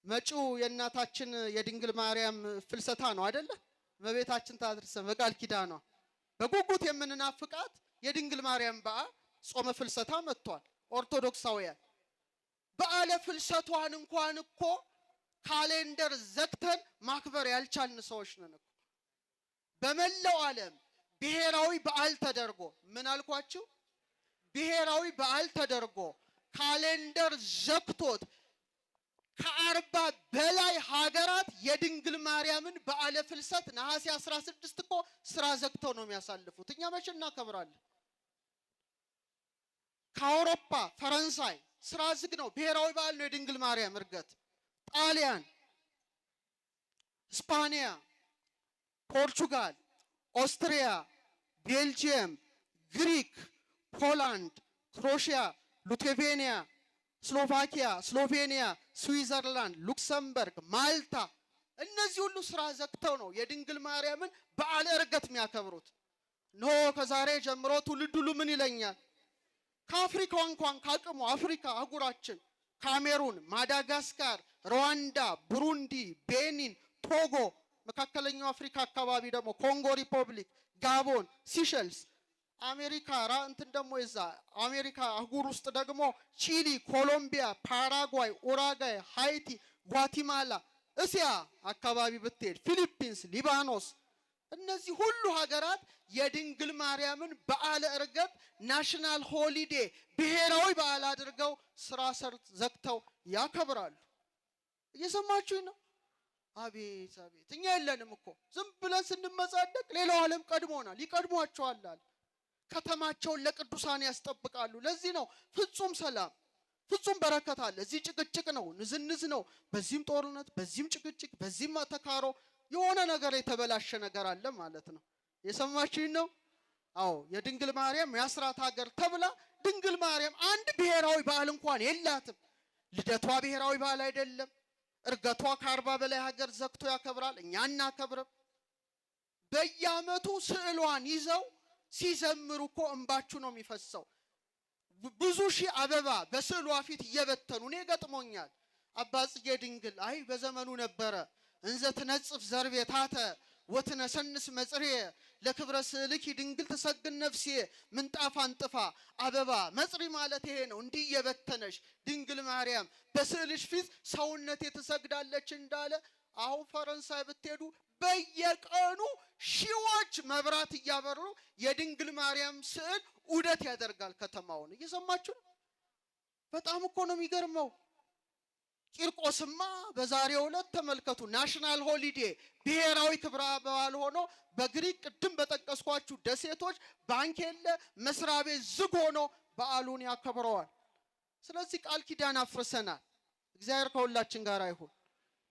መጪው የእናታችን የድንግል ማርያም ፍልሰታ ነው አይደለ? እመቤታችን ታድርሰን በቃል ኪዳኗ በጉጉት የምንናፍቃት የድንግል ማርያም በዓል ጾመ ፍልሰታ መጥቷል። ኦርቶዶክሳውያን በዓለ ፍልሰቷን እንኳን እኮ ካሌንደር ዘግተን ማክበር ያልቻልን ሰዎች ነን እኮ። በመላው ዓለም ብሔራዊ በዓል ተደርጎ ምን አልኳችሁ? ብሔራዊ በዓል ተደርጎ ካሌንደር ዘግቶት ከ40 በላይ ሀገራት የድንግል ማርያምን በዓለ ፍልሰት ነሐሴ 16 እኮ ስራ ዘግተው ነው የሚያሳልፉት። እኛ መቼ እናከብራለን? ከአውሮፓ ፈረንሳይ ስራ ዝግ ነው፣ ብሔራዊ በዓል ነው የድንግል ማርያም እርገት። ጣሊያን፣ ስፓኒያ፣ ፖርቹጋል፣ ኦስትሪያ፣ ቤልጂየም፣ ግሪክ፣ ፖላንድ፣ ክሮሺያ፣ ሊቱዌኒያ፣ ስሎቫኪያ፣ ስሎቬኒያ፣ ስዊዘርላንድ፣ ሉክሰምበርግ፣ ማልታ እነዚህ ሁሉ ስራ ዘግተው ነው የድንግል ማርያምን በዓለ እርገት የሚያከብሩት። ኖ ከዛሬ ጀምሮ ትውልድ ሁሉ ምን ይለኛል? ከአፍሪካ እንኳን ካቅሙ አፍሪካ አህጉራችን ካሜሩን፣ ማዳጋስካር፣ ሩዋንዳ፣ ብሩንዲ፣ ቤኒን፣ ቶጎ፣ መካከለኛው አፍሪካ አካባቢ ደግሞ ኮንጎ ሪፐብሊክ፣ ጋቦን፣ ሲሸልስ፣ አሜሪካ እንትን ደግሞ እዛ አሜሪካ አህጉር ውስጥ ደግሞ ቺሊ፣ ኮሎምቢያ፣ ፓራጓይ፣ ኡራጋይ፣ ሃይቲ፣ ጓቲማላ፣ እስያ አካባቢ ብትሄድ ፊሊፒንስ፣ ሊባኖስ እነዚህ ሁሉ ሀገራት የድንግል ማርያምን በዓለ እርገት ናሽናል ሆሊዴ ብሔራዊ በዓል አድርገው ስራ ዘግተው ያከብራሉ። እየሰማችሁኝ ነው? አቤት አቤት! እኛ የለንም እኮ ዝም ብለን ስንመጻደቅ ሌላው ዓለም ቀድሞናል። ይቀድሟቸዋል አለ። ከተማቸውን ለቅዱሳን ያስጠብቃሉ። ለዚህ ነው ፍጹም ሰላም ፍጹም በረከት አለ። እዚህ ጭቅጭቅ ነው፣ ንዝንዝ ነው፣ በዚህም ጦርነት፣ በዚህም ጭቅጭቅ፣ በዚህም ተካሮ የሆነ ነገር የተበላሸ ነገር አለ ማለት ነው። የሰማችሁኝ ነው? አዎ የድንግል ማርያም የአስራት ሀገር ተብላ ድንግል ማርያም አንድ ብሔራዊ በዓል እንኳን የላትም። ልደቷ ብሔራዊ በዓል አይደለም። እርገቷ ከ40 በላይ ሀገር ዘግቶ ያከብራል። እኛ እናከብርም። በየዓመቱ ስዕሏን ይዘው ሲዘምሩ እኮ እንባችሁ ነው የሚፈሰው። ብዙ ሺህ አበባ በስዕሏ ፊት እየበተኑ እኔ ገጥሞኛል። አባ ጽጌ ድንግል አይ በዘመኑ ነበረ እንዘ ትነጽፍ ዘርቤታተ ወትነሰንስ መጽሬ ለክብረ ስዕልኪ ድንግል ትሰግድ ነፍሴ ምንጣፍ አንጥፋ አበባ መጽሪ ማለት ይሄ ነው። እንዲህ እየበተነሽ ድንግል ማርያም በስዕልሽ ፊት ሰውነቴ ትሰግዳለች እንዳለ አሁን ፈረንሳይ ብትሄዱ በየቀኑ ሺዎች መብራት እያበሩ የድንግል ማርያም ስዕል ዑደት ያደርጋል ከተማውን። እየሰማችሁ ነው? በጣም እኮ ነው የሚገርመው። ቂርቆስማ በዛሬው ዕለት ተመልከቱ ናሽናል ሆሊዴ ብሔራዊ ክብረ በዓል ሆኖ በግሪክ ቅድም በጠቀስኳችሁ ደሴቶች ባንክ የለ መስሪያ ቤት ዝግ ሆኖ በዓሉን ያከብረዋል። ስለዚህ ቃል ኪዳን አፍርሰናል። እግዚአብሔር ከሁላችን ጋር ይሁን።